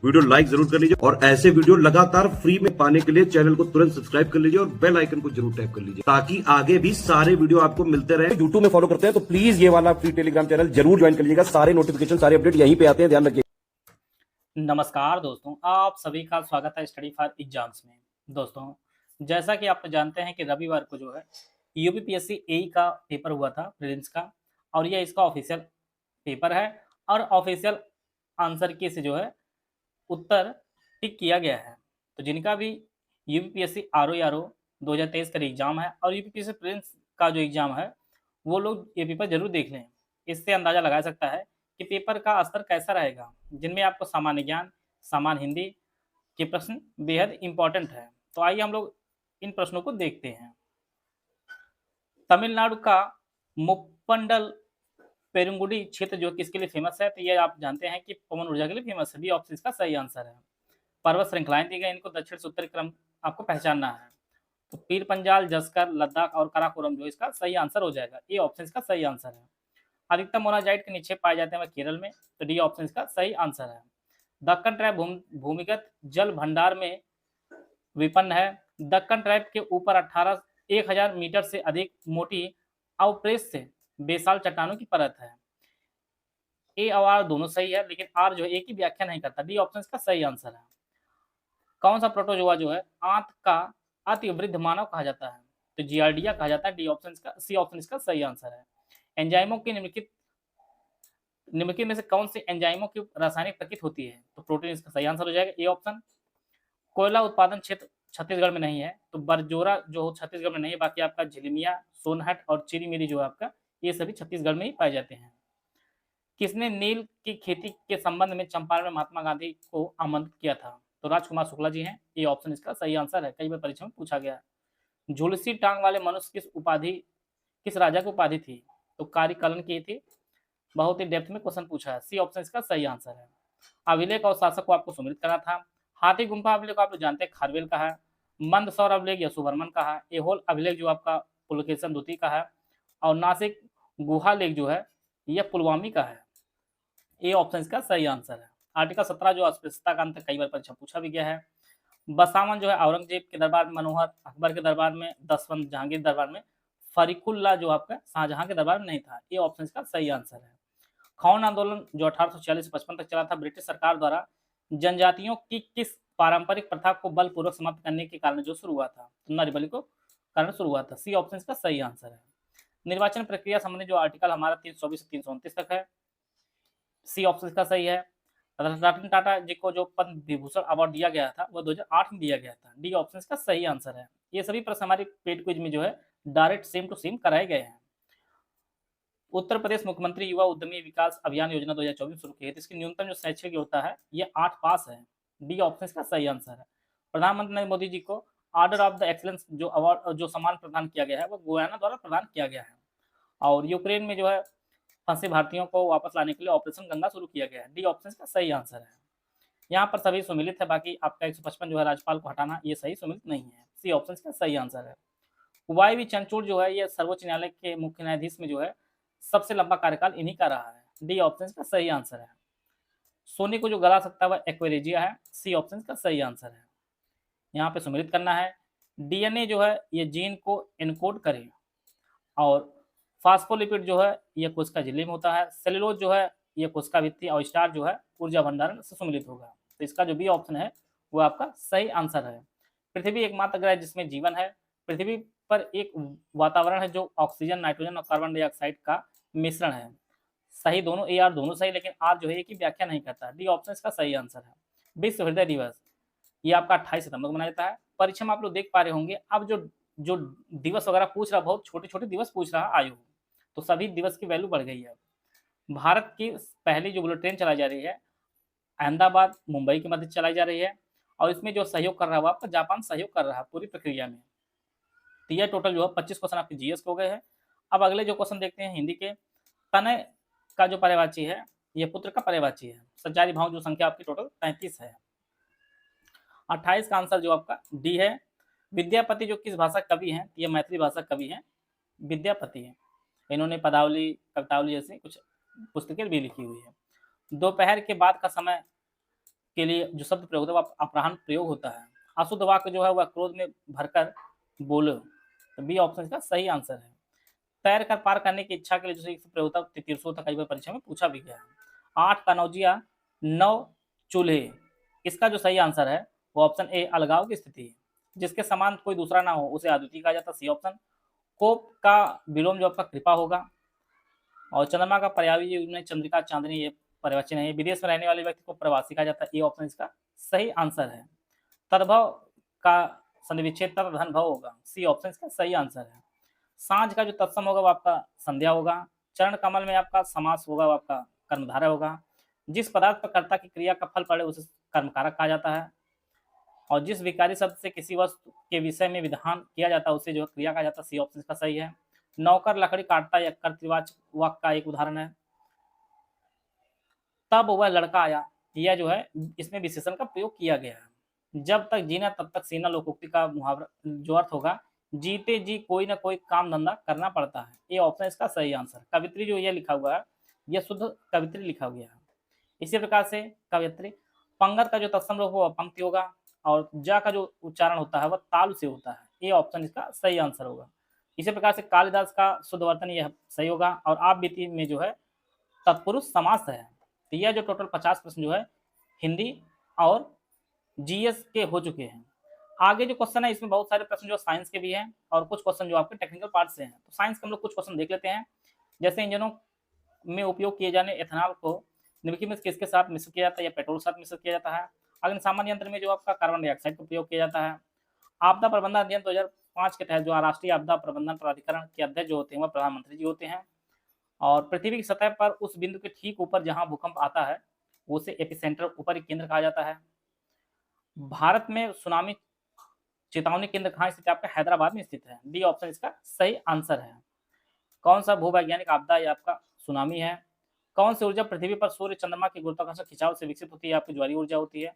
Video like जरूर कर लीजिए और ऐसे वीडियो लगातार फ्री में पाने के लिए चैनल को तुरंत सब्सक्राइब कर लीजिए और बेल आइकन को जरूर टैप कर लीजिए ताकि आगे भी सारे वीडियो आपको मिलते रहे। यूट्यूब में फॉलो करते हैं तो प्लीज ये वाला फ्री टेलीग्राम चैनल जरूर ज्वाइन कर लीजिएगा। सारे नोटिफिकेशन सारे अपडेट यहीं पे आते हैं, ध्यान रखिए। नमस्कार दोस्तों, आप सभी का स्वागत है स्टडी फॉर एग्जाम्स में। दोस्तों, जैसा कि आप जानते हैं कि रविवार को जो है यूपीपीएससी एई का पेपर हुआ था प्रीलिम्स का, और ये इसका ऑफिशियल पेपर है और ऑफिशियल आंसर की से जो है उत्तर टिक किया गया है। तो जिनका भी यूपीपीएससी आरओ 2023 का एग्जाम है और यूपीपीएससी प्रीलिम्स का जो एग्जाम है वो लोग ये पेपर जरूर देख लें। इससे अंदाजा लगाया सकता है कि पेपर का स्तर कैसा रहेगा, जिनमें आपको सामान्य ज्ञान, सामान्य हिंदी के प्रश्न बेहद इंपॉर्टेंट है। तो आइए हम लोग इन प्रश्नों को देखते हैं। तमिलनाडु का मुप्पंडल पेरुंगुडी क्षेत्र जो किसके लिए फेमस है, तो ये आप जानते हैं कि पवन ऊर्जा के लिए फेमस है। बी ऑप्शन इसका सही आंसर है। पर्वत श्रृंखलाएं दी गई, इनको दक्षिण से उत्तरी क्रम आपको पहचानना है। तो पीर पंजाल, जस्कर, लद्दाख और काराकोरम जो इसका सही आंसर हो जाएगा। ए ऑप्शन इसका सही आंसर है। अधिकतम मोनाजाइट के निक्षेप पाए जाते हैं वह केरल में, तो डी ऑप्शन इसका सही आंसर है। दक्कन ट्रैप भूमिगत जल भंडार में विपन्न है। दक्कन ट्रैप के ऊपर 1000 मीटर से अधिक मोटी अवप्रेष से बेसाल चट्टानों की परत है। ए और आर दोनों सही है, लेकिन आर जो है ए की व्याख्या नहीं करता। डी ऑप्शन इसका सही आंसर है। कौन सा प्रोटोजोआ जो है आंत का अति वृद्ध मानव कहा जाता है, तो जियार्डिया कहा जाता है। डी ऑप्शन इसका सी ऑप्शन इसका सही आंसर है। एंजाइमों की निम्नलिखित में से कौन से एंजाइमों की रासायनिक प्रकृति होती है, तो प्रोटीन इसका सही आंसर हो जाएगा। A option. कोयला उत्पादन क्षेत्र छत्तीसगढ़ में नहीं है, तो बरजोरा जो छत्तीसगढ़ में नहीं है, बाकी आपका झिलमिया, सोनहट और चिरीमिरी जो है आपका ये सभी छत्तीसगढ़ में ही पाए जाते हैं। किसने नील की खेती के संबंध में चंपारण में महात्मा गांधी को आमंत्रित किया था, तो राजकुमार शुक्ला जी हैं। ये ऑप्शन इसका सही आंसर है, कई बार परीक्षा में पूछा गया है। झुलसी टांग वाले मनुष्य किस राजा की उपाधि थी, तो कार्यकलन की थी। बहुत ही डेप्थ में क्वेश्चन पूछा है। सी ऑप्शन इसका सही आंसर है। अभिलेख और शासक को आपको सुमिलित करना था। हाथी गुम्फा अभिलेख आप लोग जानते हैं खारवेल का है। मंदसौर अभिलेख यशोवर्मन का है। एहोल अभिलेख जो आपका पुलकेशन द्वितीय का है। और नासिक गुहा लेख जो है यह पुलवामी का है। ए ऑप्शन इसका सही आंसर है। आर्टिकल 17 जो अस्पृश्यता का अंत कई बार परीक्षा पूछा भी गया है। बसावन जो है औरंगजेब के दरबार में मनोहर, अकबर के दरबार में दसवंत, जहांगीर दरबार में फरीकुल्ला जो आपका शाहजहां के दरबार में नहीं था। ये ऑप्शन इसका सही आंसर है। खौन आंदोलन जो 1846 से 55 तक चला था, ब्रिटिश सरकार द्वारा जनजातियों की किस पारंपरिक प्रथा को बलपूर्वक समाप्त करने के कारण जो शुरू हुआ था, तो नारीबली को कारण शुरू हुआ था। सी ऑप्शन इसका सही आंसर है। निर्वाचन प्रक्रिया संबंधी जो आर्टिकल हमारा 324 से 329 तक है, सी ऑप्शन इसका सही है। रतन टाटा जी को जो पद्म विभूषण अवार्ड दिया गया था वह 2008 में दिया गया था। डी ऑप्शन इसका सही आंसर है। ये सभी प्रश्न हमारी पेड क्विज में जो है डायरेक्ट सेम टू सेम कराए गए हैं। उत्तर प्रदेश मुख्यमंत्री युवा उद्यमी विकास अभियान योजना 2024 शुरू की है, इसकी न्यूनतम जो शैक्षिक योग्यता है ये 8 पास है। डी ऑप्शन इसका सही आंसर है। प्रधानमंत्री नरेंद्र मोदी जी को ऑर्डर ऑफ द एक्सलेंस जो अवार्ड जो सम्मान प्रदान किया गया है वो गुयाना द्वारा प्रदान किया गया है। और यूक्रेन में जो है फंसे भारतीयों को वापस लाने के लिए ऑपरेशन गंगा शुरू किया गया है। डी ऑप्शन इसका सही आंसर है। यहाँ पर सभी सुमिलित है, बाकी आपका 155 जो है राज्यपाल को हटाना ये सही सुमिलित नहीं है। सी ऑप्शन इसका सही आंसर है। वाई वी चंद्रचूड़ जो है ये सर्वोच्च न्यायालय के मुख्य न्यायाधीश में जो है सबसे लंबा कार्यकाल इन्हीं का रहा है। डी ऑप्शन इसका सही आंसर है। सोने को जो गला सकता है वह एक्वेरेजिया है। सी ऑप्शन इसका सही आंसर है। यहाँ पे सुमिलित करना है। डीएनए जो है ये जीन को एनकोड करे, और फास्फोलिपिड जो है यह कोशिका झिल्ली में होता है। सेलुलोज जो है यह कोशिका भित्ति, और स्टार जो है ऊर्जा भंडारण से सम्मिलित होगा। तो इसका जो बी ऑप्शन है वो आपका सही आंसर है। पृथ्वी एकमात्र ग्रह जिसमें जीवन है। पृथ्वी पर एक वातावरण है जो ऑक्सीजन, नाइट्रोजन और कार्बन डाइऑक्साइड का मिश्रण है। सही दोनों, ए आर दोनों सही, लेकिन आर जो है एक की व्याख्या नहीं करता। डी ऑप्शन इसका सही आंसर है। विश्व हृदय दिवस ये आपका 28 सितंबर को मनाया जाता है। परीक्षा में आप लोग देख पा रहे होंगे अब जो दिवस वगैरह पूछ रहा, बहुत छोटे छोटे दिवस पूछ रहा आयु, तो सभी दिवस की वैल्यू बढ़ गई है। भारत की पहली जो बुलेट ट्रेन चलाई जा रही है अहमदाबाद मुंबई के मध्य चलाई जा रही है, और इसमें जो सहयोग कर रहा है वो आपका जापान सहयोग कर रहा है पूरी प्रक्रिया में। तो यह टोटल जो है 25 क्वेश्चन आपके जीएस के हो गए हैं। अब अगले जो क्वेश्चन देखते हैं हिंदी के। तनय का जो पर्यायवाची है यह पुत्र का पर्यायवाची है। सचारी भाव जो संख्या आपकी टोटल 33 है। 28 का आंसर जो आपका डी है। विद्यापति जो किस भाषा कवि हैं, ये मैथिली भाषा कवि हैं, विद्यापति हैं। इन्होंने पदावली, कवितावली जैसी कुछ पुस्तकें भी लिखी हुई है। दोपहर के बाद का समय के लिए जो शब्द प्रयोग होता है वो अपराह्न प्रयोग होता है। अशुद्ध वाक्य जो है वह क्रोध में भरकर बोलो, तो बी ऑप्शन इसका सही आंसर है। तैर कर पार करने की इच्छा के लिए जो एक प्रयोग होता है तीर्थों होता है, कई बार परीक्षा में पूछा भी गया है। 8 कनौजिया 9 चूल्हे, इसका जो सही आंसर है वो ऑप्शन ए अलगाव की स्थिति है। जिसके समान कोई दूसरा ना हो उसे अद्वितीय कहा जाता है, सी ऑप्शन। कोप का विलोम जो आपका कृपा होगा। और चंद्रमा का पर्यायी में चंद्रिका चांदनी ये पर्यायवाची नहीं है। विदेश में रहने वाले व्यक्ति को प्रवासी कहा जाता है, ये ऑप्शन इसका सही आंसर है। तद्भव का संधिविच्छेद तद धन भव होगा, सी ऑप्शन इसका सही आंसर है। सांझ का जो तत्सम होगा वो आपका संध्या होगा। चरण कमल में आपका समास होगा वो आपका कर्मधारय होगा। जिस पदार्थ पर कर्ता की क्रिया का फल पड़े उसे कर्मकारक कहा जाता है। और जिस विकारी शब्द से किसी वस्तु के विषय में विधान किया जाता है उसे जो है क्रिया कहा जाता है, सी ऑप्शन इसका सही है। नौकर लकड़ी काटता है कर्तृवाचक वाक्य का एक उदाहरण है। तब वह लड़का आया, यह जो है इसमें विशेषण का प्रयोग किया गया है। जब तक जीना तब तक सीना लोकोक्ति का मुहावरा जो अर्थ होगा, जीते जी कोई ना कोई काम धंधा करना पड़ता है, ये ऑप्शन इसका सही आंसर। कवित्री जो यह लिखा हुआ है यह शुद्ध कवित्री लिखा गया है। इसी प्रकार से कवित्री पंगत का जो तत्सम रूप होगा पंक्ति होगा और जा का जो उच्चारण होता है वह ताल से होता है, ये ऑप्शन इसका सही आंसर होगा। इसी प्रकार से कालिदास का शुद्ध वर्तन यह सही होगा। और आप बीती में जो है तत्पुरुष समास है। तो यह जो टोटल 50 प्रश्न जो है हिंदी और जीएस के हो चुके हैं। आगे जो क्वेश्चन है इसमें बहुत सारे प्रश्न जो साइंस के भी हैं और कुछ क्वेश्चन जो आपके टेक्निकल पार्ट से हैं। तो साइंस के हम लोग कुछ क्वेश्चन देख लेते हैं। जैसे इंजनों में उपयोग किए जाने एथेनॉल को निम्नलिखित में किसके साथ मिश्रित किया जाता है या पेट्रोल के साथ मिश्रित किया जाता है। अग्निशमन यंत्र में जो आपका कार्बन डाइऑक्साइड का प्रयोग किया जाता है। आपदा प्रबंधन अधिनियम 2005 के तहत जो राष्ट्रीय आपदा प्रबंधन प्राधिकरण के अध्यक्ष जो होते हैं वह प्रधानमंत्री जी होते हैं। और पृथ्वी की सतह पर उस बिंदु के ठीक ऊपर जहां भूकंप आता है उसे एपिसेंटर ऊपरी केंद्र कहा जाता है। भारत में सुनामी चेतावनी केंद्र कहाँ स्थित है? आपका हैदराबाद में स्थित है, डी ऑप्शन इसका सही आंसर है। कौन सा भूवैज्ञानिक आपदा है? आपका सुनामी है। कौन सी ऊर्जा पृथ्वी पर सूर्य चंद्रमा की गुरुत्वाकर्षण खिंचाव से विकसित होती है? आपकी ज्वारीय ऊर्जा होती है,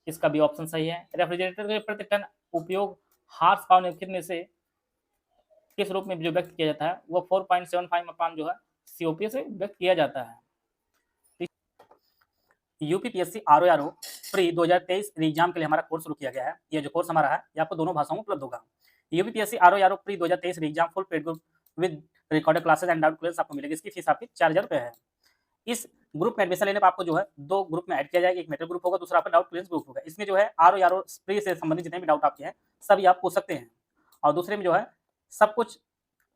इसका भी ऑप्शन सही है। रेफ्रिजरेटर के प्रति टन उपयोग हार्स पावर निम्नलिखित में से किस रूप में जो व्यक्त किया जाता है? वो 4.75 अपान जो है सीओपी से व्यक्त किया जाता है। यूपीपीएससी आरओआरओ प्री 2023 एग्जाम के लिए हमारा कोर्स शुरू किया गया है। ये जो कोर्स हमारा है ये आपको दोनों भाषाओं में उपलब्ध होगा। UPPSC RORO pre 2023 exam full paid group with recorded classes and doubt clears आपको मिलेगी। इसकी फीस आपकी 4000 रुपये है। इस ग्रुप में एडमिशन लेने पर आपको जो है 2 ग्रुप में ऐड किया जाएगा, एक मेटल ग्रुप होगा, दूसरा आपका डाउट क्लियरेंस ग्रुप होगा। इसमें जो है आरओआरओ प्री से संबंधित जितने भी डाउट आपके हैं सभी आप पूछ सकते हैं। और दूसरे में जो है सब कुछ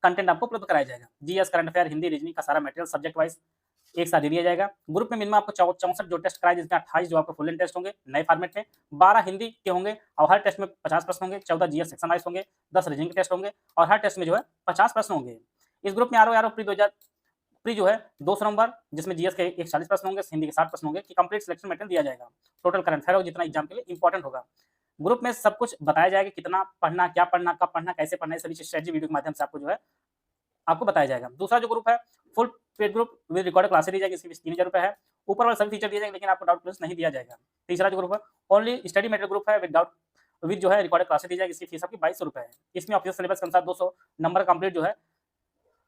कंटेंट आपको उपलब्ध कराया जाएगा। GS, current affair, Hindi, reasoning का सारा मटेरियल सब्जेक्ट वाइज एक साथ दे दिया जाएगा। ग्रुप में मिनिमम आपको 64 जो टेस्ट कराए, जिसमें 28 जो आपको फुल लेंथ टेस्ट होंगे नए फॉर्मेट में, 12 हिंदी के होंगे और हर टेस्ट में 50 प्रश्न होंगे, 14 जीएस सेक्शन वाइज होंगे, 10 रीजनिंग के टेस्ट होंगे और हर टेस्ट में जो है 50 प्रश्न होंगे। इस ग्रुप में आरओआरओ प्री जो है 200 नंबर, जिसमें जीएस के 140 प्रश्न होंगे, हिंदी के 60 प्रश्न होंगे, कि कंप्लीट सिलेक्शन मटेरियल दिया जाएगा। टोटल करंट अफेयर जितना एग्जाम के लिए इंपॉर्टेंट होगा। ग्रुप में सब कुछ बताया जाएगा, कितना पढ़ना, क्या पढ़ना, कब पढ़ना, कैसे पढ़ना, सभी स्ट्रेटजी वीडियो के माध्यम से आपको जो है आपको बताया जाएगा। दूसरा जो ग्रुप है full paid group with recorded classes दी जाएगी, इसकी फीस 3000 रुपये है। ऊपर वाले सभी फीचर दिए जाएंगे लेकिन आपको डाउट क्लियरेंस नहीं दिया जाएगा। तीसरा जो ग्रुप है ओनली स्टडी मटेरियल ग्रुप है विद जो है रिकॉर्डेड क्लासेस दी जाएगी, इसकी फीस आपकी 2200 रुपये है। इसमें ऑफिशियल सिलेबस के अनुसार 200 नंबर कंप्लीट जो है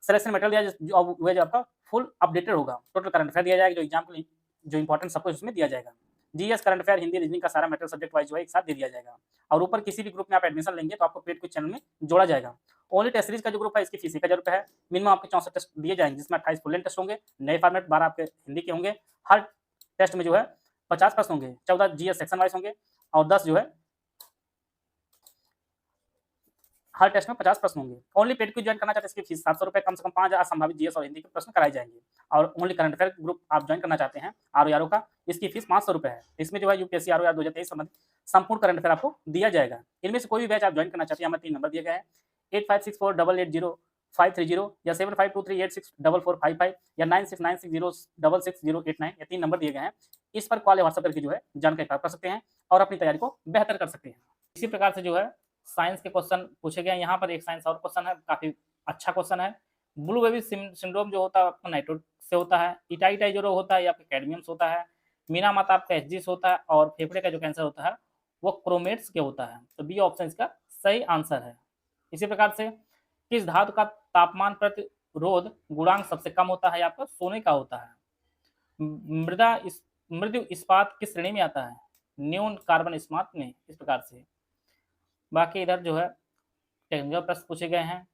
सिलेक्शन मटेरियल दिया जो आपका फुल अपडेटेड होगा। टोटल करंट अफेयर दिया जाएगा, जो एग्जाम के लिए जो इंपॉर्टेंट सब कुछ उसमें दिया जाएगा। GS, current affair, Hindi, reasoning का सारा मटेरियल सब्जेक्ट वाइज जो है एक साथ दे दिया जाएगा। और ऊपर किसी भी ग्रुप में आप एडमिशन लेंगे तो आपको पेड कुछ चैनल में जोड़ा जाएगा। ओनली टेस्ट सीरीज का जो ग्रुप है इसकी फीस 1000 रुपये है। मिनिमम आपके 64 टेस्ट दिए जाएंगे, जिसमें 28 फुल लेंथ टेस्ट होंगे, नए फॉर्मेट 12 आपके हिंदी के होंगे। हर टेस्ट में जो है 50 प्रश्न होंगे, 14 जीएस सेक्शन वाइज होंगे और 10 जो है हर टेस्ट में 50 प्रश्न होंगे। ओनली पेड क्विज ज्वाइन करना चाहते हैं, इसकी फीस 700 रुपये, कम से कम 5000 संभावित जीएस और हिंदी के प्रश्न कराए जाएंगे। और ओनली करंट अफेयर ग्रुप आप ज्वाइन करना चाहते हैं आरओआरओ का, इसकी फीस 500 रुपये है। इसमें जो है यूपीएससी आरओआर 2023 संबंधित संपूर्ण करंट अफेयर आपको दिया जाएगा। इनमें से कोई भी बैच आप ज्वाइन करना चाहते हैं, हमें 3 नंबर दिए गए हैं 8564880530 या 7523864455 या 9696066089, ये 3 नंबर दिए गए हैं। इस पर कॉल या व्हाट्सएप करके जो है जानकारी प्राप्त कर सकते हैं और अपनी तैयारी को बेहतर कर सकते हैं। इसी प्रकार से जो है साइंस के क्वेश्चन पूछे गए हैं। यहाँ पर एक साइंस और क्वेश्चन है, काफी अच्छा क्वेश्चन है। ब्लू बेबी सिंड्रोम जो होता है आपका नाइट्रोट से होता है। इटाई जो रोग होता है ये आपका कैडमियम से होता है। मीना माता आपका एचजी से होता है और फेफड़े का जो कैंसर होता है वो क्रोमेट्स के होता है। तो बी ऑप्शन इसका सही आंसर है। इसी प्रकार से किस धातु का तापमान प्रतिरोध गुणांक सबसे कम होता है? आपका सोने का होता है। मृदा मृदु इस्पात किस श्रेणी में आता है? न्यून कार्बन इस्पात में, इस प्रकार से। बाकी इधर जो है टेक्निकल प्रश्न पूछे गए हैं।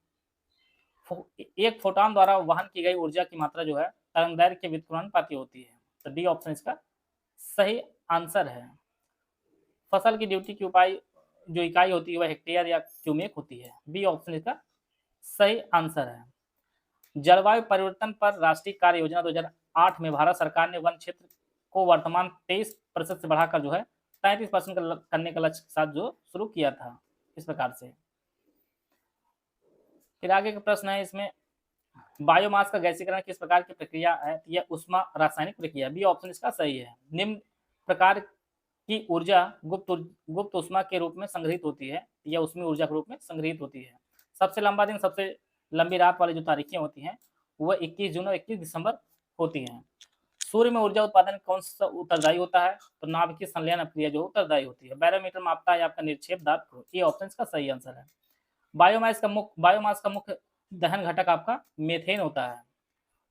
एक फोटॉन द्वारा वहन की गई ऊर्जा की मात्रा जो है तरंगदैर्घ्य के व्युत्क्रमानुपाती होती है। तो डी ऑप्शन इसका सही आंसर है। फसल की ड्यूटी की उपाय जो इकाई होती है वह हेक्टेयर या क्यूमेक होती है। बी ऑप्शन इसका सही आंसर है। जलवायु परिवर्तन पर राष्ट्रीय कार्य योजना 2008 में भारत सरकार ने वन क्षेत्र को वर्तमान 23% से बढ़ाकर जो है 33% करने का लक्ष्य के साथ जो शुरू किया था, इस प्रकार से। फिर आगे का प्रश्न है इसमें, बायोमास का गैसीकरण किस प्रकार की प्रक्रिया है? यह उष्मा रासायनिक प्रक्रिया। बी ऑप्शन इसका सही है। निम्न प्रकार की ऊर्जा गुप्त उष्मा के रूप में संग्रहित होती है, या ऊष्मीय ऊर्जा के रूप में संग्रहित होती है। सबसे लंबा दिन, सबसे लंबी रात वाली जो तारीखें होती हैं वह 21 जून और 21 दिसंबर होती हैं। सूर्य में ऊर्जा उत्पादन कौन सा उत्तरदायी होता है? तो नाभिकीय संलयन अभिक्रिया जो उत्तरदायी होती है। बैरोमीटर मापता है आपका निर्क्षेप दाब। ये ऑप्शन का सही आंसर है। बायोमास का मुख्य दहन घटक आपका मेथेन होता है।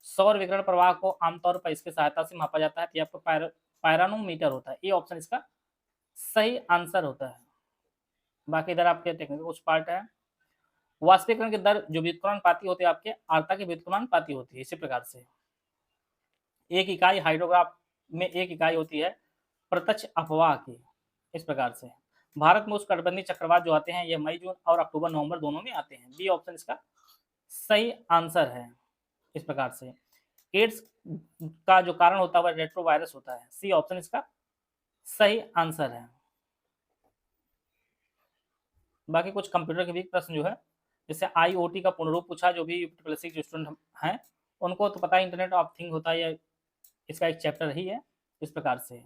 सौर विकिरण प्रवाह को आमतौर पर इसकी सहायता से मापा जाता है, तो आपका पायरोनोमीटर होता है। ये ऑप्शन इसका सही आंसर होता है। बाकी इधर आपके टेक्निकल कुछ पार्ट है। वाष्पीकरण की दर जो व्युत्क्रमानुपाती होती है आपके आर्द्रता के व्युत्क्रमानुपाती होती है। इसी प्रकार से एक इकाई हाइड्रोग्राफ में एक इकाई होती है प्रत्यक्ष अपवाह की, इस प्रकार से। भारत में उष्णकटिबंधीय चक्रवात जो आते हैं ये मई जून और अक्टूबर नवंबर दोनों में आते हैं। बी ऑप्शन इसका सही आंसर है, इस प्रकार से। एड्स का जो कारण होता है वह रेट्रोवायरस होता है। सी ऑप्शन इसका सही आंसर है। बाकी कुछ कंप्यूटर के भी प्रश्न जो है, जैसे आईओटी का पूर्ण रूप पूछा, जो भी प्लस स्टूडेंट हैं उनको तो पता है इंटरनेट ऑफ थिंग होता है, इसका एक चैप्टर ही है, इस प्रकार से।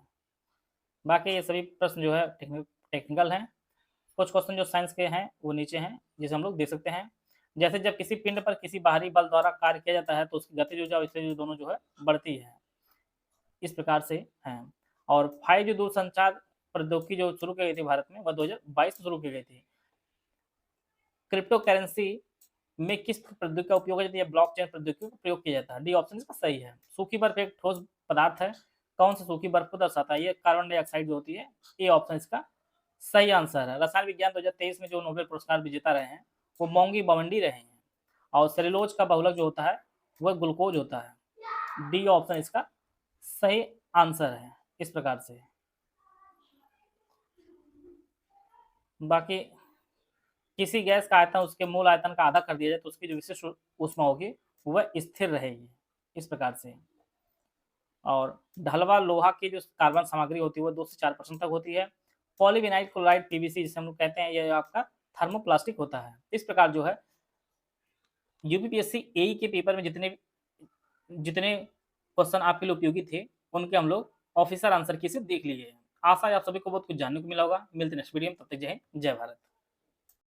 बाकी ये सभी प्रश्न जो है टेक्निकल हैं। कुछ क्वेश्चन जो साइंस के हैं वो नीचे हैं, जिसे हम लोग देख सकते हैं। जैसे जब किसी पिंड पर किसी बाहरी बल द्वारा कार्य किया जाता है तो उसकी गतिज ऊर्जा और स्थितिज दोनों जो है बढ़ती है, इस प्रकार से हैं। और 5G दूरसंचार प्रौद्योगिकी जो शुरू की गई थी भारत में, वह 2022 में शुरू की गई थी। क्रिप्टो करेंसी में किस प्रौद्योगिकी का उपयोग है? ब्लॉकचेन प्रौद्योगिकी का प्रयोग किया जाता है। डी ऑप्शन इसका सही है। सूखी बर्फ एक ठोस पदार्थ है। कौन सी सूखी बर्फ को दर्शाता है? ये कार्बन डाइऑक्साइड जो होती है। ए ऑप्शन इसका सही आंसर है। रसायन विज्ञान 2023 में जो नोबेल पुरस्कार विजेता रहे हैं वो मोंगी बावंडी रहे हैं। और सेलुलोज का बहुलक जो होता है वह ग्लूकोज होता है। डी ऑप्शन इसका सही आंसर है, इस प्रकार से। बाकी किसी गैस का आयतन उसके मूल आयतन का आधा कर दिया जाए तो उसकी जो विशिष्ट ऊष्मा होगी वह स्थिर रहेगी, इस प्रकार से। और ढलवा लोहा की जो कार्बन सामग्री होती है वह 2 से 4% तक होती है। पॉलीविनाइल क्लोराइड पीवीसी जिसे हम लोग कहते हैं, यह आपका थर्मोप्लास्टिक होता है। इस प्रकार जो है यूपीपीएससी एई के पेपर में जितने क्वेश्चन आपके लिए उपयोगी थे उनके हम लोग ऑफिसर आंसर की से देख लिए हैं। आशा है आप सभी को बहुत कुछ जानने को मिला होगा। मिलते हैं नेक्स्ट वीडियो में, तब तक जय हिंद, जय भारत।